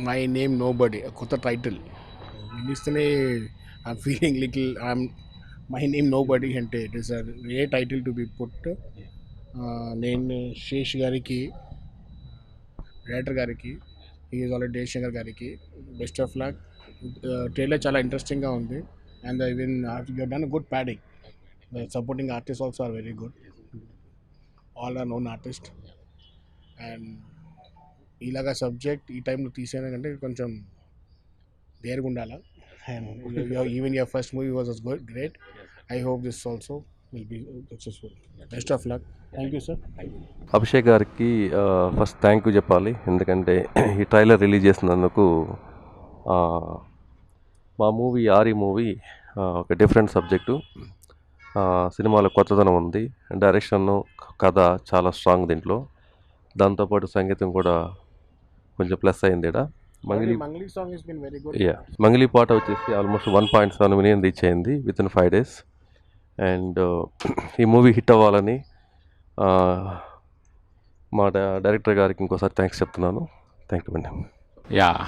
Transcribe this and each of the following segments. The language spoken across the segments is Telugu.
మై నేమ్ నో బడీ కొత్త టైటిల్ వినిస్తేనే I'm feeling little I'm my name nobody అంటే it is a title to be put. నేను శేష్ గారికి, డైరెక్టర్ గారికి, ఈజ్ ఆల్రెడీ జయశంకర్ గారికి బెస్ట్ ఆఫ్ లక్. ట్రైలర్ చాలా ఇంట్రెస్టింగ్గా ఉంది and even you done good padding. The supporting artist also are very good, all are known artist. And ఇలాగా సబ్జెక్ట్ ఈ టైంలో తీసేయాలంటే కొంచెం దేరుగా ఉండాలి. And even your first movie was good, great. I hope this also will be successful. Best of luck. Thank you sir. Abhishek గారికి ఫస్ట్ థ్యాంక్ యూ చెప్పాలి, ఎందుకంటే ఈ ట్రైలర్ రిలీజ్ చేసినందుకు. మా మూవీ ఆరి మూవీ ఒక డిఫరెంట్ సబ్జెక్టు, సినిమాలో కొత్తదనం ఉంది, డైరెక్షన్ కథ చాలా స్ట్రాంగ్ దీంట్లో, దాంతోపాటు సంగీతం కూడా కొంచెం ప్లస్ అయింది. ఇక్కడ మంగ్లీ పాట వచ్చేసి ఆల్మోస్ట్ 1.7 million రీచ్ అయింది విత్ ఇన్ 5 days. అండ్ ఈ మూవీ హిట్ అవ్వాలని మా డైరెక్టర్ గారికి ఇంకోసారి థ్యాంక్స్ చెప్తున్నాను. థ్యాంక్ యూ అండి.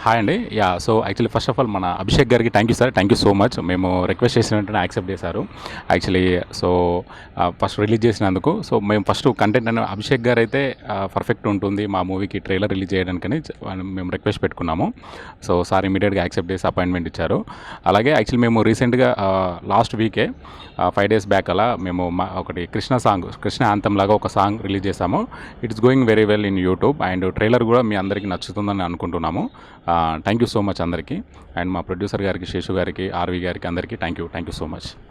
హాయ్ అండి. So actually first of all మన అభిషేక్ గారికి thank you sir, thank you so much. మేము రిక్వెస్ట్ చేసిన వెంటనే యాక్సెప్ట్ చేశారు యాక్చువల్లీ. సో ఫస్ట్ రిలీజ్ చేసినందుకు. సో మేము ఫస్ట్ కంటెంట్ అని అభిషేక్ గారు అయితే పర్ఫెక్ట్ ఉంటుంది మా మూవీకి ట్రైలర్ రిలీజ్ చేయడానికని మేము రిక్వెస్ట్ పెట్టుకున్నాము. సో సార్ ఇమీడియట్గా యాక్సెప్ట్ చేసి అపాయింట్మెంట్ ఇచ్చారు. అలాగే యాక్చువల్లీ మేము రీసెంట్గా లాస్ట్ వీకే 5 days బ్యాక్ అలా మేము ఒకటి కృష్ణ యాంథమ్ లాగా ఒక సాంగ్ రిలీజ్ చేసాము. It's going very well in YouTube and trailer కూడా మీ అందరికీ నచ్చుతుందని అనుకుంటున్నాము. థ్యాంక్ యూ సో మచ్ అందరికీ. అండ్ మా ప్రొడ్యూసర్ గారికి, శేషు గారికి, ఆర్వి గారికి అందరికీ థ్యాంక్ యూ సో మచ్.